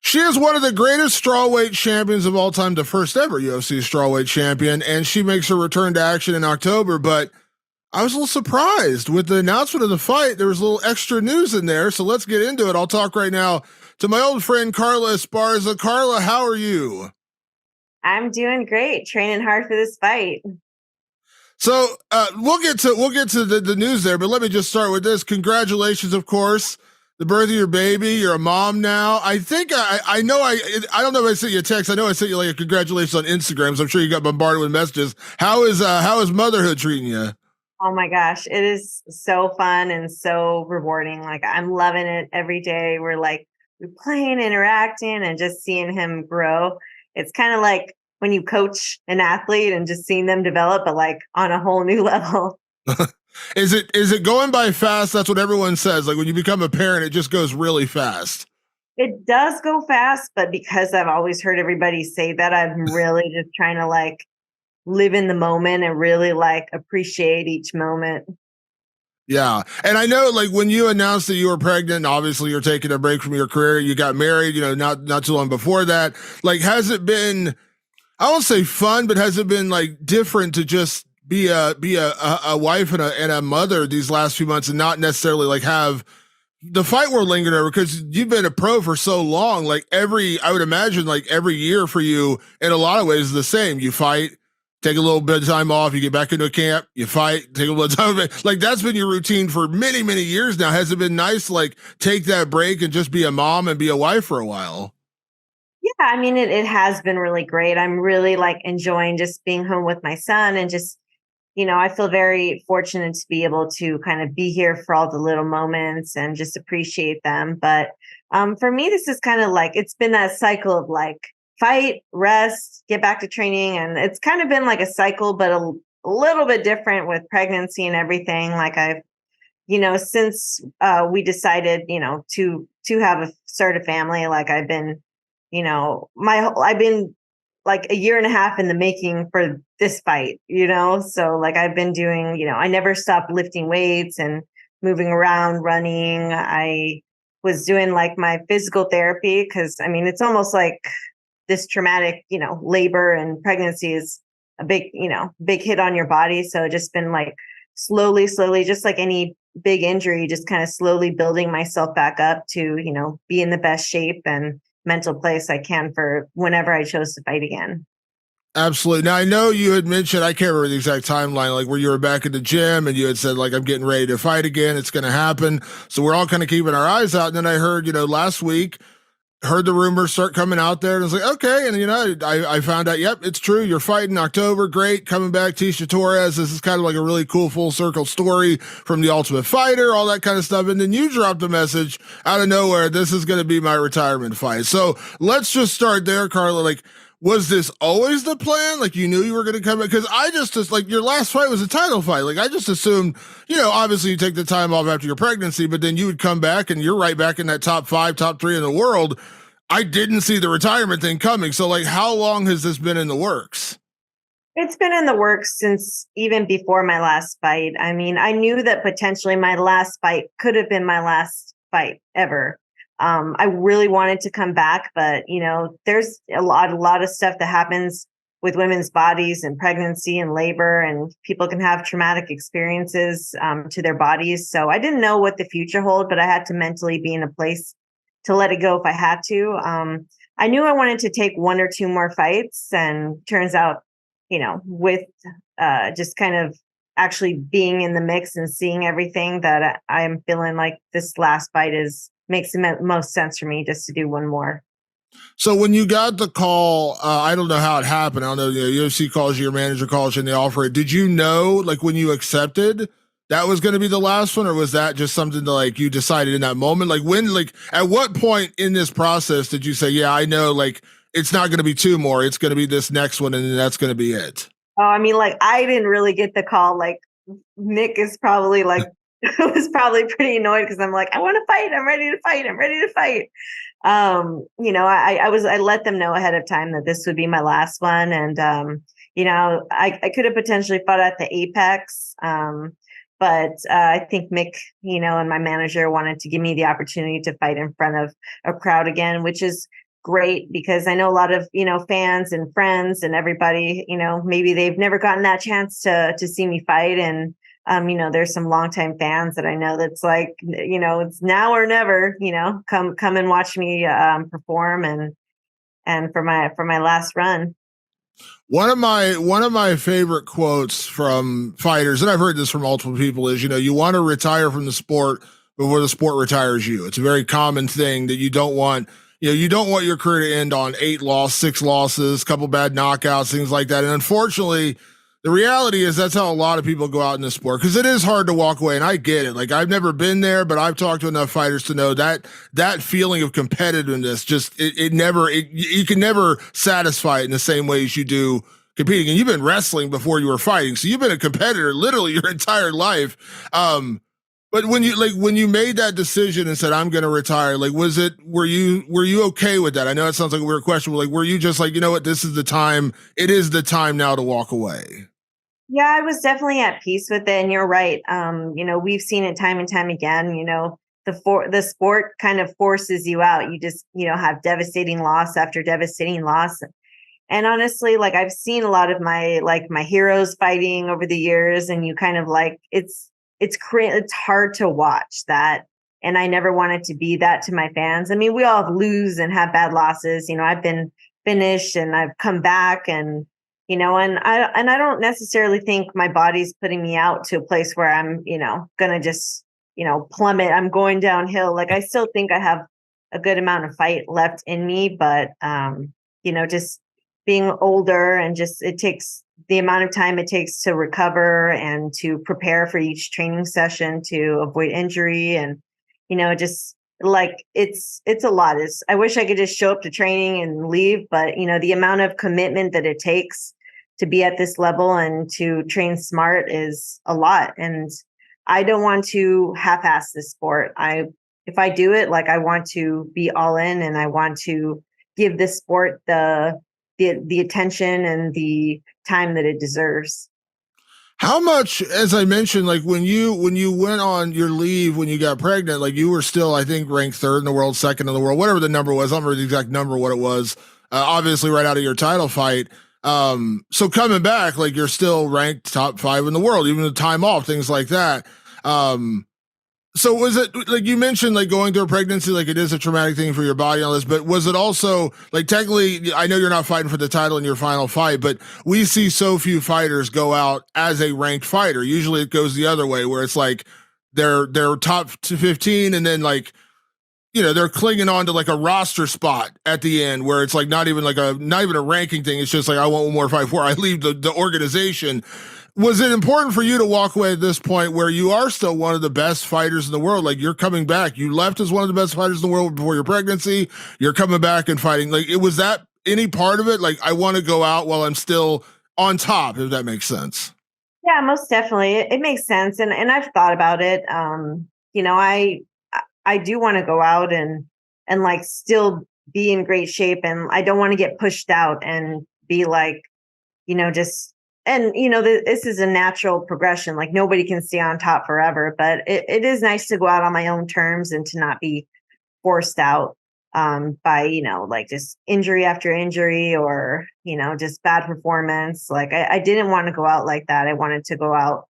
She is one of the greatest strawweight champions of all time, the first ever UFC strawweight champion, and she makes her return to action in October. But I was a little surprised with the announcement of the fight. There was a little extra news in there, so let's get into it. I'll talk right now to my old friend Carla Esparza. Carla, how are you? I'm doing great, training hard for this fight. So we'll get to the news there, but let me just start with this. Congratulations, of course, the birth of your baby. You're a mom now. I think I know I don't know if I sent you a text. I know I sent you like a congratulations on Instagram. So I'm sure you got bombarded with messages. How is motherhood treating you? Oh my gosh, it is so fun and so rewarding. Like I'm loving it every day. We're playing, interacting, and just seeing him grow. It's kind of like when you coach an athlete and just seeing them develop, but like on a whole new level. Is it going by fast? That's what everyone says. Like when you become a parent, it just goes really fast. It does go fast, but because I've always heard everybody say that, I'm really just trying to like live in the moment and really like appreciate each moment. Yeah. And I know like when you announced that you were pregnant, obviously you're taking a break from your career, you got married, not too long before that. Like has it been I won't say fun, but has it been like different to just be a wife and a mother these last few months and not necessarily like have the fight world lingering over because you've been a pro for so long. Like I would imagine like every year for you in a lot of ways is the same. You fight, take a little bit of time off, you get back into a camp, you fight, take a little time off. Like that's been your routine for many, many years now. Has it been nice to like take that break and just be a mom and be a wife for a while? Yeah, I mean, it has been really great. I'm really like enjoying just being home with my son and just, I feel very fortunate to be able to kind of be here for all the little moments and just appreciate them. But for me, this is kind of like it's been that cycle of like fight, rest, get back to training. And it's kind of been like a cycle, but a little bit different with pregnancy and everything. Like since we decided, to have start a family, like I've been I've been like a year and a half in the making for this fight, so like I've been doing, I never stopped lifting weights and moving around, running. I was doing like my physical therapy because I mean it's almost like this traumatic, labor and pregnancy is a big, big hit on your body. So just been like slowly, just like any big injury, just kind of slowly building myself back up to, be in the best shape and mental place I can for whenever I chose to fight again. Absolutely. Now I know you had mentioned I can't remember the exact timeline, like where you were back in the gym and you had said like I'm getting ready to fight again. It's going to happen. So we're all kind of keeping our eyes out. And then I heard last week heard the rumors start coming out there and it's like okay. And I found out yep, it's true. You're fighting October. Great, coming back. Tecia Torres. This is kind of like a really cool full circle story from the Ultimate Fighter, all that kind of stuff. And then you dropped a message out of nowhere. This is going to be my retirement fight. So let's just start there, Carla. Like was this always the plan? Like you knew you were going to come back? Because I just like your last fight was a title fight. Like I just assumed, obviously you take the time off after your pregnancy, but then you would come back and you're right back in that top five, top three in the world. I didn't see the retirement thing coming. So like, how long has this been in the works? It's been in the works since even before my last fight. I mean, I knew that potentially my last fight could have been my last fight ever. I really wanted to come back, but there's a lot of stuff that happens with women's bodies and pregnancy and labor, and people can have traumatic experiences to their bodies. So I didn't know what the future held, but I had to mentally be in a place to let it go if I had to. I knew I wanted to take one or two more fights, and turns out, with just kind of actually being in the mix and seeing everything that I'm feeling like this last fight makes the most sense for me just to do one more. So when you got the call, I don't know how it happened. I don't know. UFC calls you, your manager calls you, and they offer it. Did you know, like when you accepted, that was going to be the last one, or was that just something that like you decided in that moment? Like when, like at what point in this process did you say, "Yeah, I know, like it's not going to be two more. It's going to be this next one, and then that's going to be it." Oh, I mean, like I didn't really get the call. Like Nick is probably like was probably pretty annoyed because I'm like, I want to fight. I'm ready to fight. I'm ready to fight. I let them know ahead of time that this would be my last one. And, I could have potentially fought at the Apex. But I think Mick, and my manager wanted to give me the opportunity to fight in front of a crowd again, which is great because I know a lot of, fans and friends and everybody, maybe they've never gotten that chance to see me fight. And, there's some longtime fans that I know that's like, it's now or never, come and watch me perform and for my last run. One of my favorite quotes from fighters, and I've heard this from multiple people, is you want to retire from the sport before the sport retires you. It's a very common thing that you don't want. You don't want your career to end on 6 losses, couple bad knockouts, things like that. And unfortunately, the reality is that's how a lot of people go out in this sport because it is hard to walk away. And I get it. Like I've never been there, but I've talked to enough fighters to know that feeling of competitiveness you can never satisfy it in the same way as you do competing. And you've been wrestling before you were fighting, so you've been a competitor literally your entire life. But when you made that decision and said I'm going to retire, were you okay with that? I know it sounds like a weird question, but were you just like, you know what, this is the time. It is the time now to walk away. Yeah, I was definitely at peace with it, and you're right. We've seen it time and time again. The sport kind of forces you out. You just have devastating loss after devastating loss. And honestly, like I've seen a lot of my heroes fighting over the years, and you kind of like it's hard to watch that. And I never wanted to be that to my fans. I mean, we all lose and have bad losses. I've been finished and I've come back and and I don't necessarily think my body's putting me out to a place where I'm, gonna just, plummet. I'm going downhill. Like I still think I have a good amount of fight left in me, but just being older and just it takes the amount of time it takes to recover and to prepare for each training session to avoid injury and just like it's a lot. I wish I could just show up to training and leave, but the amount of commitment that it takes to be at this level and to train smart is a lot. And I don't want to half-ass this sport. If I do it, like I want to be all in and I want to give this sport the attention and the time that it deserves. How much, as I mentioned, like when you went on your leave when you got pregnant, like you were still, I think, ranked third in the world, second in the world, whatever the number was. I don't remember the exact number, what it was. Obviously, right out of your title fight. So coming back, like you're still ranked top 5 in the world, even the time off, things like that. So was it like you mentioned, like going through a pregnancy, like it is a traumatic thing for your body and all this, but was it also like technically, I know you're not fighting for the title in your final fight, but we see so few fighters go out as a ranked fighter. Usually it goes the other way where it's like they're top to 15 and then like, they're clinging on to like a roster spot at the end where it's like not even a ranking thing. It's just like, I want one more fight before I leave the organization. Was it important for you to walk away at this point where you are still one of the best fighters in the world? Like you're coming back. You left as one of the best fighters in the world before your pregnancy. You're coming back and fighting. Like was that any part of it? Like I want to go out while I'm still on top, if that makes sense. Yeah, most definitely. It makes sense. And I've thought about it. I do want to go out and like still be in great shape. And I don't want to get pushed out and be like, just, and, this is a natural progression. Like nobody can stay on top forever, but it is nice to go out on my own terms and to not be forced out by, like just injury after injury or, just bad performance. Like I didn't want to go out like that. I wanted to go out,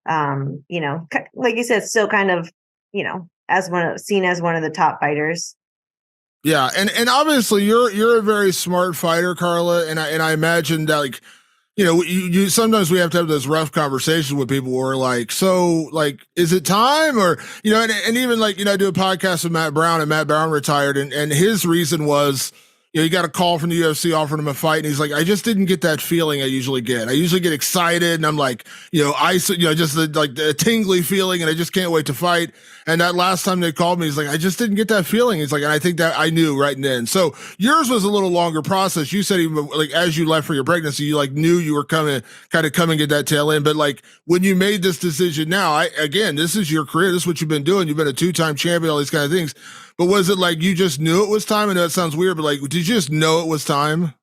like you said, still kind of, as seen as one of the top fighters. Yeah, and obviously you're a very smart fighter, Carla, and I imagine that like you sometimes we have to have those rough conversations with people where like, so like, is it time or, and even like, I do a podcast with Matt Brown and Matt Brown retired and his reason was, he got a call from the UFC offering him a fight and he's like, I just didn't get that feeling I usually get. I usually get excited and I'm like, just the tingly feeling and I just can't wait to fight. And that last time they called me, he's like, I just didn't get that feeling. He's like, and I think that I knew right then. So yours was a little longer process. You said even like as you left for your pregnancy, you like knew you were coming at that tail end. But like when you made this decision now, again, this is your career. This is what you've been doing. You've been a 2-time champion, all these kind of things. But was it like you just knew it was time? I know it sounds weird, but like, did you just know it was time?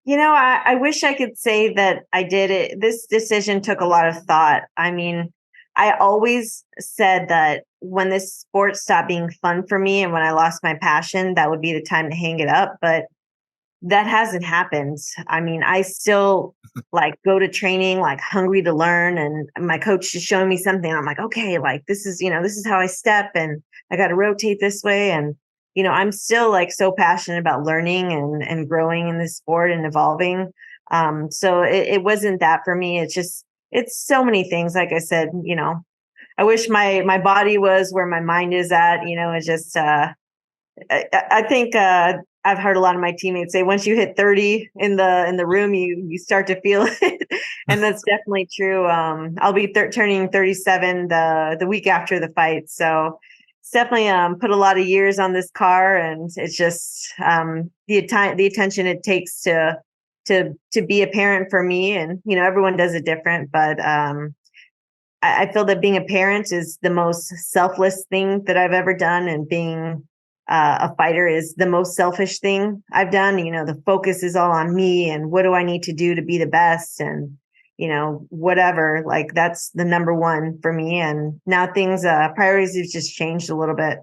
I wish I could say that I did it. This decision took a lot of thought. I mean, I always said that, when this sport stopped being fun for me and when I lost my passion, that would be the time to hang it up. But that hasn't happened. I mean, I still like go to training, like hungry to learn. And my coach is showing me something. I'm like, okay, like this is how I step and I got to rotate this way. And, I'm still like so passionate about learning and growing in this sport and evolving. So it wasn't that for me. It's so many things. Like I said, I wish my body was where my mind is at, it's just, I think I've heard a lot of my teammates say once you hit 30 in the room, you start to feel it, and that's definitely true. I'll be turning 37 the week after the fight, so it's definitely put a lot of years on this car, and it's just the attention it takes to be a parent for me, and everyone does it different, but I feel that being a parent is the most selfless thing that I've ever done, and being a fighter is the most selfish thing I've done. The focus is all on me and what do I need to do to be the best, and whatever. Like that's the number one for me. And now things priorities have just changed a little bit.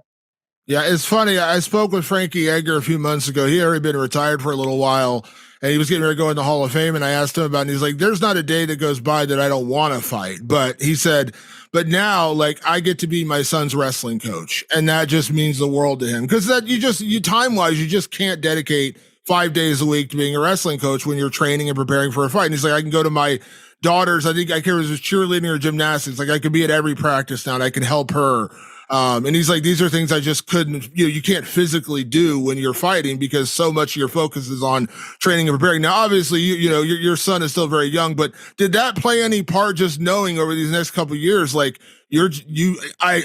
Yeah, it's funny. I spoke with Frankie Edgar a few months ago. He had already been retired for a little while, and he was getting ready to go in the Hall of Fame. And I asked him about it, and he's like, there's not a day that goes by that I don't want to fight. But he said, but now, like, I get to be my son's wrestling coach. And that just means the world to him. Because that you time wise, you just can't dedicate 5 days a week to being a wrestling coach when you're training and preparing for a fight. And he's like, I can go to my daughters. I think I care if it was cheerleading or gymnastics. Like I could be at every practice now and I can help her. And he's like, these are things I just couldn't, you can't physically do when you're fighting because so much of your focus is on training and preparing. Now, obviously, your son is still very young, but did that play any part just knowing over these next couple of years, like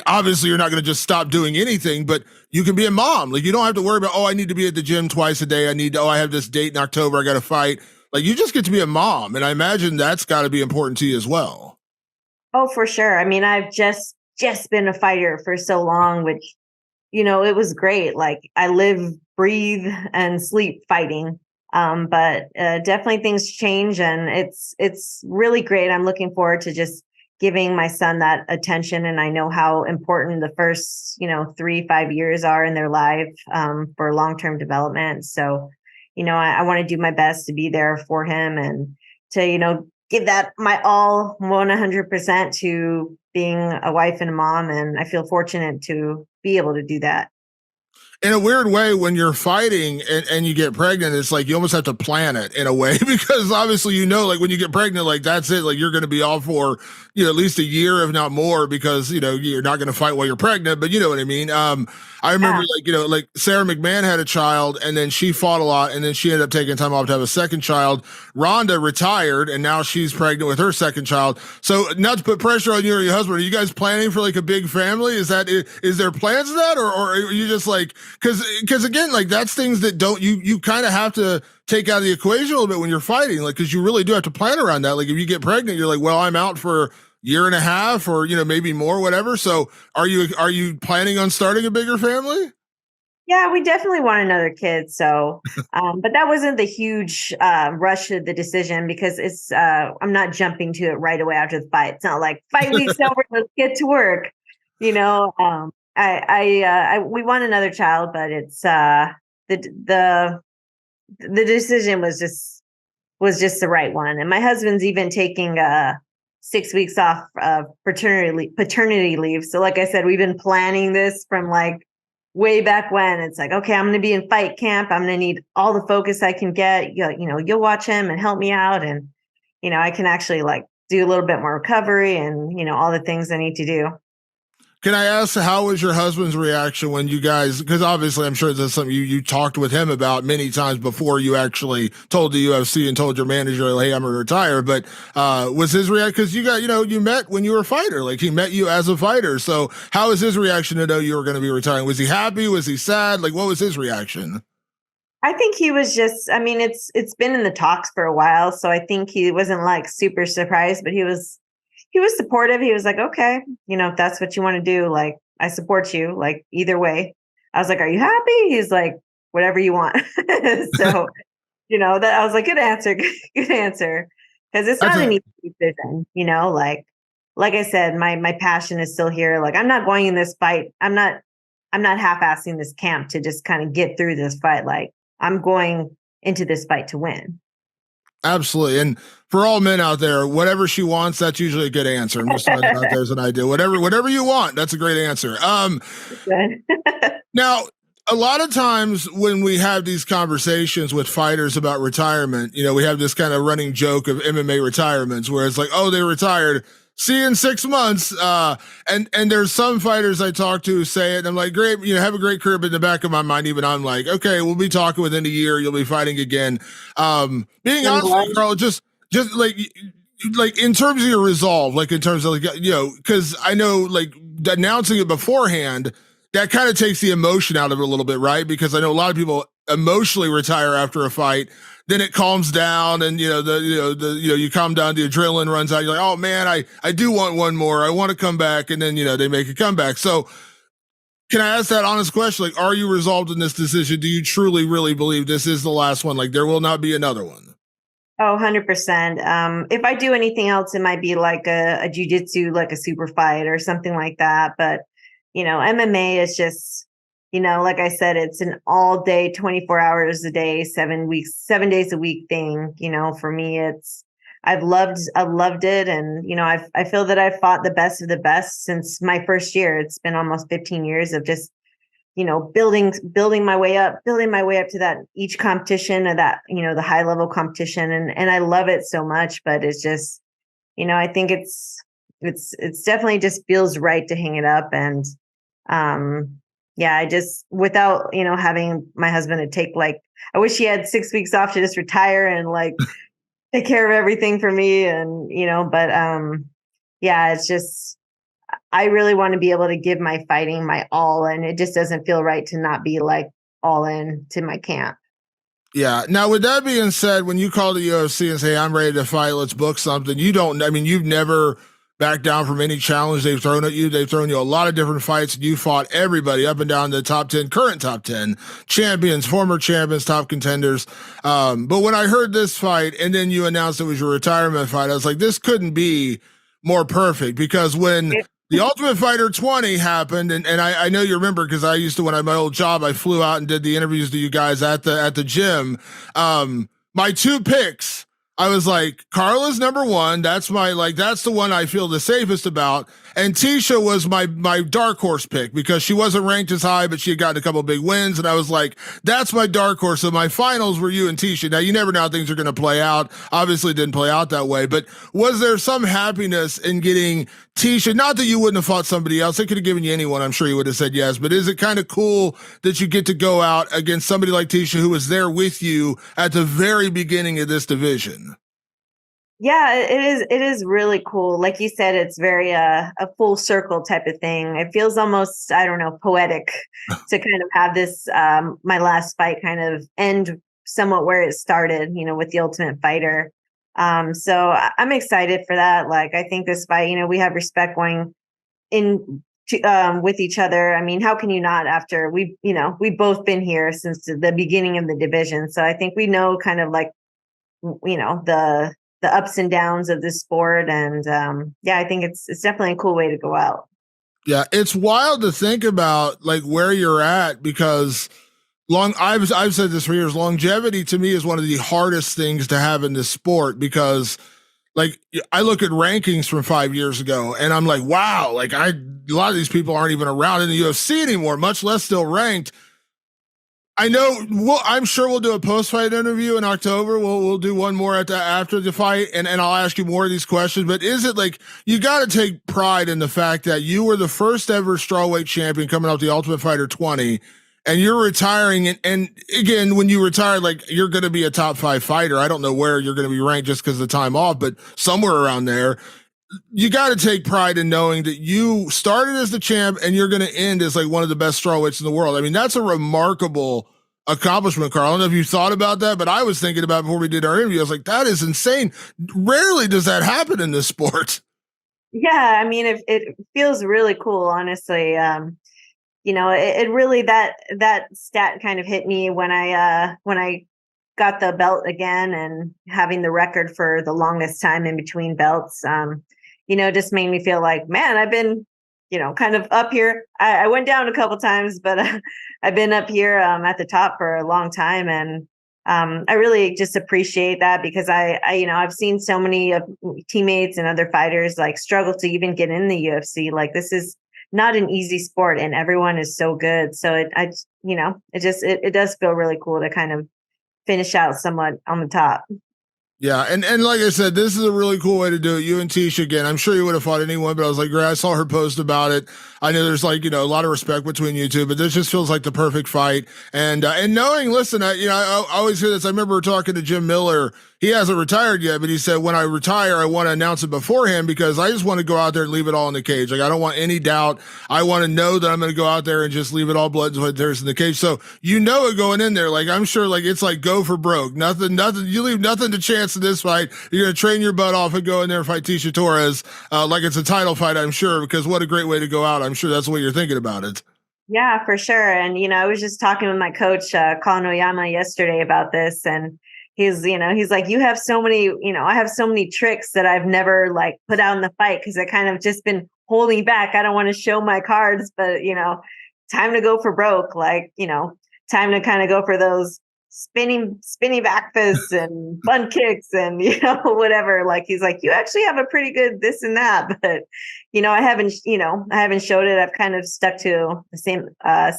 obviously you're not going to just stop doing anything, but you can be a mom. Like you don't have to worry about, oh, I need to be at the gym twice a day. I have this date in October. I got to fight. Like you just get to be a mom. And I imagine that's got to be important to you as well. Oh, for sure. I mean, I've just been a fighter for so long, which, it was great. Like I live, breathe, and sleep fighting. But definitely things change, and it's really great. I'm looking forward to just giving my son that attention. And I know how important the first, 3-5 years are in their life for long-term development. So, I want to do my best to be there for him and to, give that my all 100% to being a wife and a mom. And I feel fortunate to be able to do that. In a weird way, when you're fighting and you get pregnant, it's like you almost have to plan it in a way because obviously, like when you get pregnant, like that's it. Like you're going to be off for, at least a year, if not more, because, you're not going to fight while you're pregnant, but you know what I mean? I remember like Sarah McMahon had a child and then she fought a lot and then she ended up taking time off to have a second child. Rhonda retired and now she's pregnant with her second child. So not to put pressure on you or your husband, are you guys planning for like a big family? Is there plans to that? Or are you just like, cause again, like that's things that you kind of have to take out of the equation a little bit when you're fighting, like, cause you really do have to plan around that. Like if you get pregnant, you're like, well, I'm out for year and a half or, maybe more, whatever. So are you planning on starting a bigger family? Yeah, we definitely want another kid. So, but that wasn't the huge rush of the decision because I'm not jumping to it right away after the fight. It's not like 5 weeks over, let's get to work. We want another child, but it's the decision was just the right one. And my husband's even taking 6 weeks off of paternity leave. So like I said, we've been planning this from like way back when. It's like, okay, I'm going to be in fight camp. I'm going to need all the focus I can get. You'll watch him and help me out. And, I can actually like do a little bit more recovery and, all the things I need to do. Can I ask, how was your husband's reaction when you guys, because obviously I'm sure that's something you talked with him about many times before you actually told the UFC and told your manager, like, hey, I'm going to retire. But was his reaction, because you met when you were a fighter, like he met you as a fighter. So how was his reaction to know you were going to be retiring? Was he happy? Was he sad? Like, what was his reaction? I think he was just, I mean, it's been in the talks for a while. So I think he wasn't like super surprised, but he was supportive. He was like, okay, if that's what you want to do, like, I support you, like, either way. I was like, are you happy? He's like, whatever you want. So, that I was like, good answer, good answer. Cause it's not an easy decision, like like I said, my passion is still here. Like I'm not going in this fight. I'm not half-assing this camp to just kind of get through this fight. Like I'm going into this fight to win. Absolutely. And for all men out there, whatever she wants, that's usually a good answer. I'm just throwing that out there as an idea. Whatever you want, that's a great answer. Now, a lot of times when we have these conversations with fighters about retirement, we have this kind of running joke of MMA retirements where it's like, oh, they retired. See you in 6 months. And there's some fighters I talk to who say it, and I'm like, great, have a great career. But in the back of my mind, even I'm like, okay, we'll be talking within a year. You'll be fighting again. Being honest with you, Carl, just like in terms of your resolve, like in terms of because I know like announcing it beforehand, that kind of takes the emotion out of it a little bit, right? Because I know a lot of people emotionally retire after a fight, then it calms down, and you calm down, the adrenaline runs out. You're like, oh man, I do want one more. I want to come back, and then they make a comeback. So, can I ask that honest question? Like, are you resolved in this decision? Do you truly, really believe this is the last one? Like, there will not be another one? Oh, 100%. If I do anything else, it might be like a jujitsu, like a super fight or something like that. But MMA is just, like I said, it's an all day, 24 hours a day, 7 days a week thing. For me, I've loved it. And, I feel that I've fought the best of the best since my first year. It's been almost 15 years of just, building my way up to that each competition, and that, the high level competition. And I love it so much, but it's just, I think it's definitely just feels right to hang it up. And, yeah, I just, without, having my husband to take, like, I wish he had 6 weeks off to just retire and like take care of everything for me. And, but, yeah, it's just, I really want to be able to give my fighting my all. And it just doesn't feel right to not be like all in to my camp. Yeah. Now, with that being said, when you call the UFC and say, I'm ready to fight, let's book something, you've never backed down from any challenge they've thrown at you. They've thrown you a lot of different fights, and you fought everybody up and down the top 10, current top 10 champions, former champions, top contenders. But when I heard this fight and then you announced it was your retirement fight, I was like, this couldn't be more perfect, because when the Ultimate Fighter 20 happened, and I know you remember, because I used to, when I had my old job, I flew out and did the interviews to you guys at the gym. My two picks, I was like, Carla's number one. That's that's the one I feel the safest about. And Tecia was my dark horse pick, because she wasn't ranked as high, but she had gotten a couple of big wins. And I was like, that's my dark horse. So my finals were you and Tecia. Now, you never know how things are going to play out. Obviously, it didn't play out that way. But was there some happiness in getting Tecia? Not that you wouldn't have fought somebody else. They could have given you anyone. I'm sure you would have said yes. But is it kind of cool that you get to go out against somebody like Tecia, who was there with you at the very beginning of this division? Yeah, it is. It is really cool. Like you said, it's very a full circle type of thing. It feels almost, I don't know, poetic to kind of have this my last fight kind of end somewhat where it started, with the Ultimate Fighter. So I'm excited for that. Like, I think this fight, we have respect going in with each other. I mean, how can you not, after we've both been here since the beginning of the division. So I think we know kind of like, the ups and downs of this sport. And yeah, I think it's definitely a cool way to go out. Yeah, it's wild to think about like where you're at, because I've said this for years, longevity to me is one of the hardest things to have in this sport, because like I look at rankings from 5 years ago and I'm like, wow, like a lot of these people aren't even around in the UFC anymore, much less still ranked. I know. Well, I'm sure we'll do a post-fight interview in October. We'll do one more after the fight, and I'll ask you more of these questions. But is it like you got to take pride in the fact that you were the first ever strawweight champion coming out the Ultimate Fighter 20, and you're retiring? And again, when you retire, like you're going to be a top 5 fighter. I don't know where you're going to be ranked just because of the time off, but somewhere around there. You got to take pride in knowing that you started as the champ and you're going to end as like one of the best strawweights in the world. I mean, that's a remarkable accomplishment, Carl. I don't know if you thought about that, but I was thinking about it before we did our interview. I was like, that is insane. Rarely does that happen in this sport. Yeah, I mean, it feels really cool, honestly. It really, that stat kind of hit me when I got the belt again and having the record for the longest time in between belts. just made me feel like, man, I've been, kind of up here. I went down a couple times, but I've been up here at the top for a long time. And I really just appreciate that because I've seen so many of teammates and other fighters like struggle to even get in the UFC. Like this is not an easy sport and everyone is so good. So it does feel really cool to kind of finish out somewhat on the top. Yeah, and like I said, this is a really cool way to do it. You and Tecia again. I'm sure you would have fought anyone, but I was like, I saw her post about it. I know there's like a lot of respect between you two, but this just feels like the perfect fight. And knowing, listen, I always hear this. I remember talking to Jim Miller. He hasn't retired yet, but he said when I retire, I want to announce it beforehand because I just want to go out there and leave it all in the cage. Like I don't want any doubt. I want to know that I'm going to go out there and just leave it all blood and tears in the cage. So it going in there. Like I'm sure, like it's like go for broke. Nothing. You leave nothing to chance in this fight. You're going to train your butt off and go in there and fight Tecia Torres like it's a title fight. I'm sure because what a great way to go out. I'm sure that's the way you're thinking about it. Yeah, for sure. And I was just talking with my coach, Colin Oyama, yesterday about this, and he's like, you have so many, I have so many tricks that I've never like put out in the fight because I kind of just been holding back. I don't want to show my cards, but time to go for broke. Like, time to kind of go for those spinning back fists and bun kicks and whatever. Like he's like, you actually have a pretty good this and that, but I haven't showed it. I've kind of stuck to the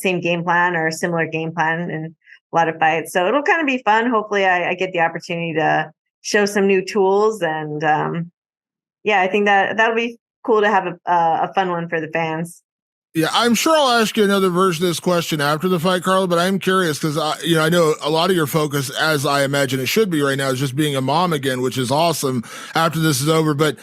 same game plan or similar game plan in a lot of fights. So it'll kind of be fun. Hopefully I get the opportunity to show some new tools and I think that'll be cool to have a fun one for the fans. Yeah, I'm sure I'll ask you another version of this question after the fight, Carla. But I'm curious because I know a lot of your focus, as I imagine it should be right now, is just being a mom again, which is awesome after this is over. But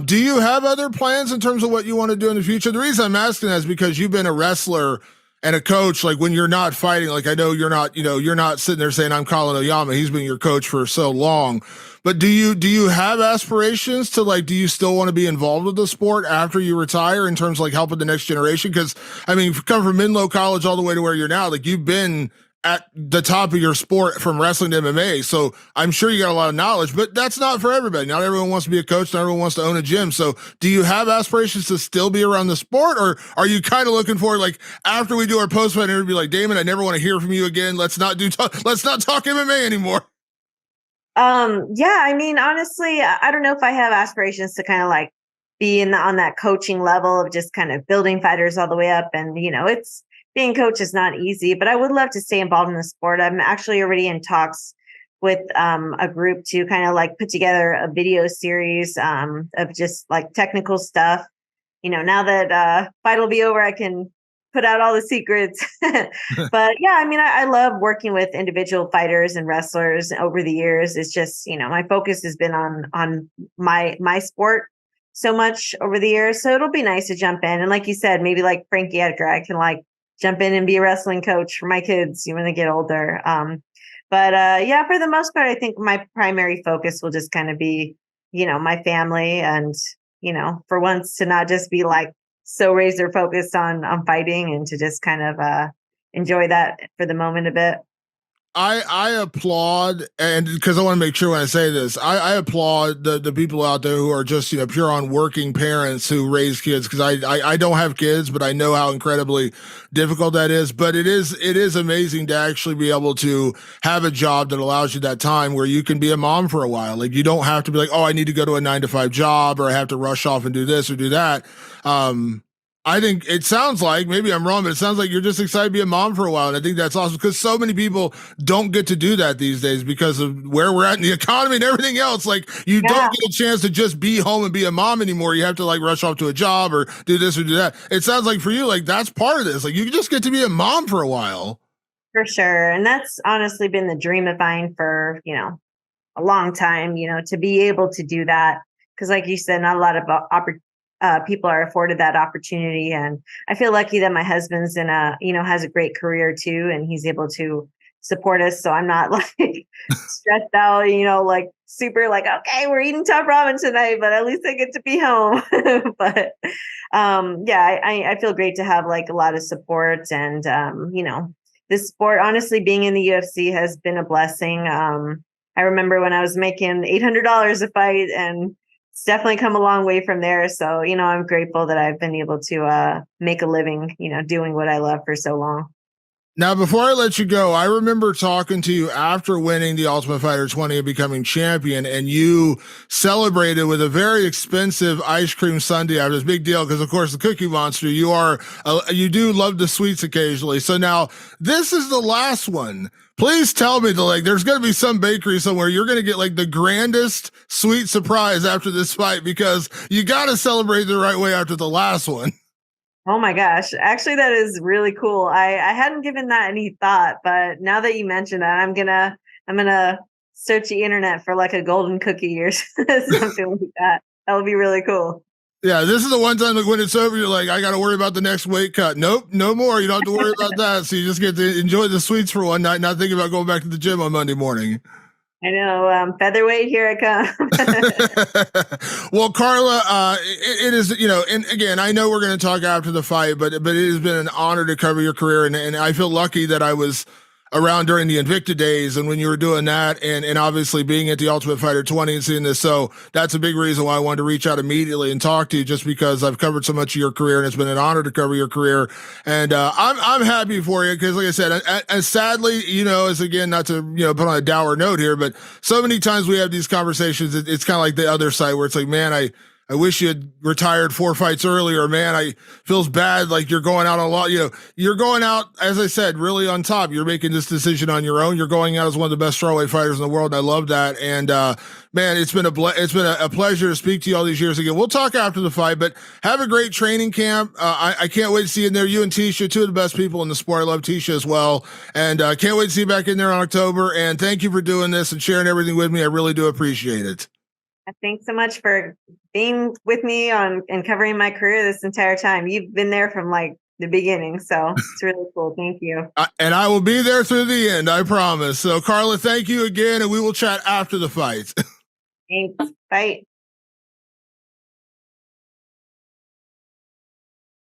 do you have other plans in terms of what you want to do in the future? The reason I'm asking that is because you've been a wrestler and a coach. Like when you're not fighting, like I know you're not sitting there saying I'm Colin Oyama. He's been your coach for so long. But do you have aspirations to like, do you still want to be involved with the sport after you retire in terms of like helping the next generation? Because I mean, come from Menlo College all the way to where you're now, like you've been at the top of your sport from wrestling to MMA. So I'm sure you got a lot of knowledge, but that's not for everybody. Not everyone wants to be a coach. Not everyone wants to own a gym. So do you have aspirations to still be around the sport or are you kind of looking for like after we do our post fight interview, like Damon, I never want to hear from you again. Let's not talk MMA anymore. Yeah, I mean, honestly, I don't know if I have aspirations to kind of like be on that coaching level of just kind of building fighters all the way up. And, it's being coach is not easy, but I would love to stay involved in the sport. I'm actually already in talks with a group to kind of like put together a video series of just like technical stuff. Now that fight will be over, I can put out all the secrets. But yeah, I mean, I love working with individual fighters and wrestlers over the years. It's just, my focus has been on my sport so much over the years. So it'll be nice to jump in. And like you said, maybe like Frankie Edgar, I can like jump in and be a wrestling coach for my kids when they get older. But for the most part, I think my primary focus will just kind of be, my family and, for once to not just be like so razor focused on fighting and to just kind of enjoy that for the moment a bit. I applaud, and because I want to make sure when I say this, I applaud the people out there who are just pure on working parents who raise kids because I don't have kids, but I know how incredibly difficult that is. But it is amazing to actually be able to have a job that allows you that time where you can be a mom for a while. Like you don't have to be like, oh, I need to go to a 9 to 5 job or I have to rush off and do this or do that. I think it sounds like, maybe I'm wrong, but it sounds like you're just excited to be a mom for a while. And I think that's awesome because so many people don't get to do that these days because of where we're at in the economy and everything else. Like you don't get a chance to just be home and be a mom anymore. You have to like rush off to a job or do this or do that. It sounds like for you, like that's part of this. Like you just get to be a mom for a while. For sure. And that's honestly been the dream of mine for, a long time, to be able to do that. Because like you said, not a lot of people are afforded that opportunity. And I feel lucky that my husband's has a great career too. And he's able to support us. So I'm not like stressed out, like super like, okay, we're eating top ramen tonight, but at least I get to be home. But I feel great to have like a lot of support and, this sport, honestly, being in the UFC has been a blessing. I remember when I was making $800 a fight and it's definitely come a long way from there. So, I'm grateful that I've been able to make a living, doing what I love for so long. Now, before I let you go, I remember talking to you after winning the Ultimate Fighter 20 and becoming champion, and you celebrated with a very expensive ice cream sundae. It was a big deal because, of course, the Cookie Monster, you do love the sweets occasionally. So now this is the last one. Please tell me there's going to be some bakery somewhere. You're going to get the grandest sweet surprise after this fight because you got to celebrate the right way after the last one. Oh my gosh. Actually, that is really cool. I hadn't given that any thought, but now that you mention that, I'm gonna search the internet for a golden cookie or something like that. That would be really cool. Yeah, this is the one time when it's over, you're like, I got to worry about the next weight cut. Nope, no more. You don't have to worry about that. So you just get to enjoy the sweets for one night, not thinking about going back to the gym on Monday morning. I know. Featherweight, here I come. Well, Carla, it is, and again, I know we're going to talk after the fight, but it has been an honor to cover your career. And I feel lucky that I was around during the Invicta days and when you were doing that and obviously being at the Ultimate Fighter 20 and seeing this. So that's a big reason why I wanted to reach out immediately and talk to you, just because I've covered so much of your career and it's been an honor to cover your career. And I'm happy for you because, like I said, and sadly, as again, not to put on a dour note here, but so many times we have these conversations, it's kind of like the other side where it's like, man, I wish you had retired 4 fights earlier, man. I feels bad. Like you're going out a lot, you're going out, as I said, really on top. You're making this decision on your own. You're going out as one of the best strawweight fighters in the world. And I love that. And, man, it's been a pleasure to speak to you all these years again. We'll talk after the fight, but have a great training camp. I can't wait to see you in there. You and Tecia, two of the best people in the sport. I love Tecia as well. And, can't wait to see you back in there in October. And thank you for doing this and sharing everything with me. I really do appreciate it. Thanks so much for being with me and covering my career this entire time. You've been there from the beginning, so it's really cool. Thank you. And I will be there through the end, I promise. So, Carla, thank you again, and we will chat after the fight. Thanks. Bye.